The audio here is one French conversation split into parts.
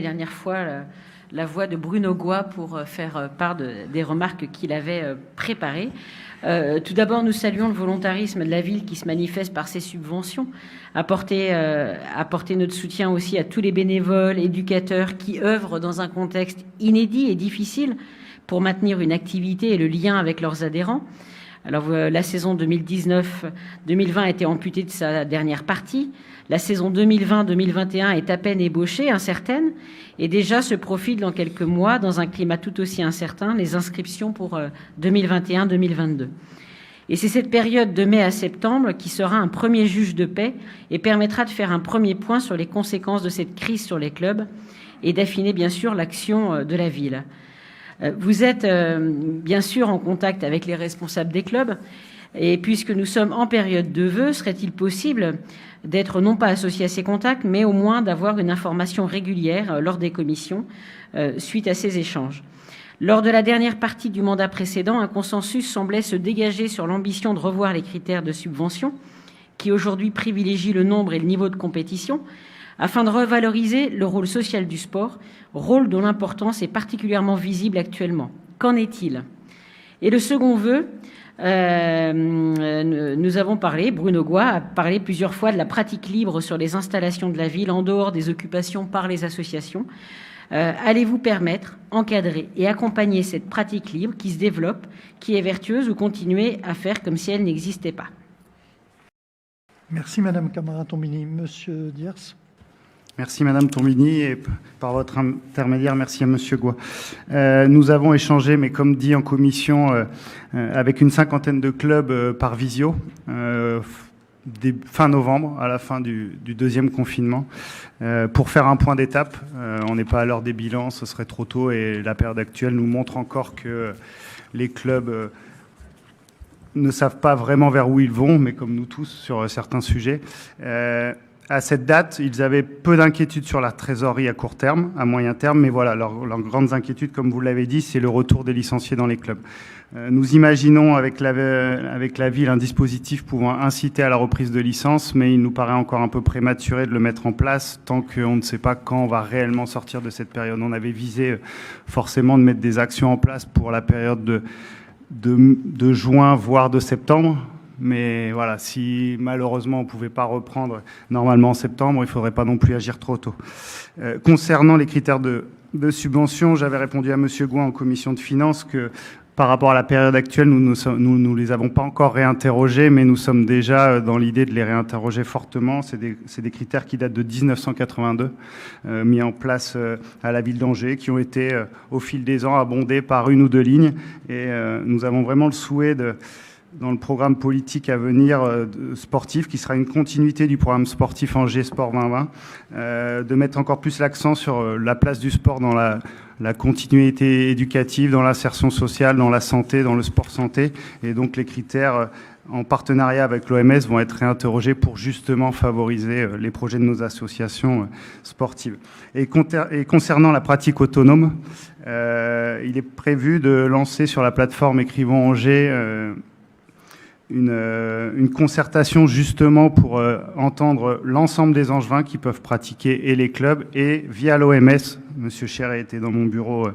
La dernière fois, la voix de Bruno Goy pour faire part des remarques qu'il avait préparées. Tout d'abord, nous saluons le volontarisme de la ville qui se manifeste par ses subventions. Apporter notre soutien aussi à tous les bénévoles, éducateurs qui œuvrent dans un contexte inédit et difficile pour maintenir une activité et le lien avec leurs adhérents. Alors, la saison 2019-2020 a été amputée de sa dernière partie. La saison 2020-2021 est à peine ébauchée, incertaine, et déjà se profilent dans quelques mois, dans un climat tout aussi incertain, les inscriptions pour 2021-2022. Et c'est cette période de mai à septembre qui sera un premier juge de paix et permettra de faire un premier point sur les conséquences de cette crise sur les clubs et d'affiner bien sûr l'action de la ville. Vous êtes bien sûr en contact avec les responsables des clubs et puisque nous sommes en période de vœux, serait-il possible d'être non pas associé à ces contacts, mais au moins d'avoir une information régulière lors des commissions suite à ces échanges. Lors de la dernière partie du mandat précédent, un consensus semblait se dégager sur l'ambition de revoir les critères de subvention qui aujourd'hui privilégient le nombre et le niveau de compétition afin de revaloriser le rôle social du sport, rôle dont l'importance est particulièrement visible actuellement. Qu'en est-il? Et le second vœu, nous avons parlé, Bruno Goy a parlé plusieurs fois de la pratique libre sur les installations de la ville en dehors des occupations par les associations. Allez-vous permettre, encadrer et accompagner cette pratique libre qui se développe, qui est vertueuse, ou continuer à faire comme si elle n'existait pas? Merci Madame Camara-Tombini. Monsieur Diers. Merci Madame Tombini et par votre intermédiaire, merci à Monsieur Goy. Nous avons échangé, mais comme dit en commission, avec une cinquantaine de clubs par visio, fin novembre, à la fin du deuxième confinement, pour faire un point d'étape. On n'est pas à l'heure des bilans, ce serait trop tôt et la période actuelle nous montre encore que les clubs ne savent pas vraiment vers où ils vont, mais comme nous tous sur certains sujets. À cette date, ils avaient peu d'inquiétudes sur la trésorerie à court terme, à moyen terme, mais voilà, leurs grandes inquiétudes, comme vous l'avez dit, c'est le retour des licenciés dans les clubs. Nous imaginons avec la ville un dispositif pouvant inciter à la reprise de licence, mais il nous paraît encore un peu prématuré de le mettre en place tant qu'on ne sait pas quand on va réellement sortir de cette période. On avait visé forcément de mettre des actions en place pour la période de juin, voire de septembre. Mais voilà, si malheureusement on ne pouvait pas reprendre normalement en septembre, il ne faudrait pas non plus agir trop tôt. Concernant les critères de subvention, j'avais répondu à Monsieur Goy en commission de finances que par rapport à la période actuelle, nous les avons pas encore réinterrogés, mais nous sommes déjà dans l'idée de les réinterroger fortement. C'est des critères qui datent de 1982, mis en place à la ville d'Angers, qui ont été au fil des ans abondés par une ou deux lignes. Et nous avons vraiment le souhait dans le programme politique à venir sportif, qui sera une continuité du programme sportif Angers Sport 2020, de mettre encore plus l'accent sur la place du sport dans la continuité éducative, dans l'insertion sociale, dans la santé, dans le sport santé. Et donc les critères en partenariat avec l'OMS vont être réinterrogés pour justement favoriser les projets de nos associations sportives. Et concernant la pratique autonome, il est prévu de lancer sur la plateforme Écrivons Angers une concertation justement pour entendre l'ensemble des Angevins qui peuvent pratiquer et les clubs et via l'OMS, Monsieur Cher était dans mon bureau,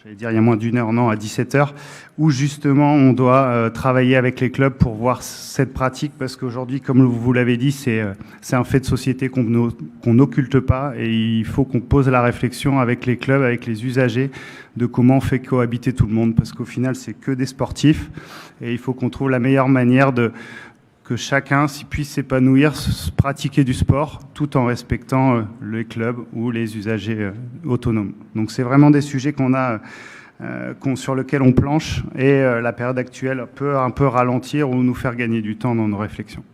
j'allais dire il y a moins d'une heure, non, à 17h, où justement on doit travailler avec les clubs pour voir cette pratique parce qu'aujourd'hui, comme vous l'avez dit, c'est un fait de société qu'on n'occulte pas et il faut qu'on pose la réflexion avec les clubs, avec les usagers de comment on fait cohabiter tout le monde parce qu'au final, c'est que des sportifs et il faut qu'on trouve la meilleure manière que chacun puisse s'épanouir, pratiquer du sport, tout en respectant les clubs ou les usagers autonomes. Donc c'est vraiment des sujets sur lesquels on planche et la période actuelle peut un peu ralentir ou nous faire gagner du temps dans nos réflexions.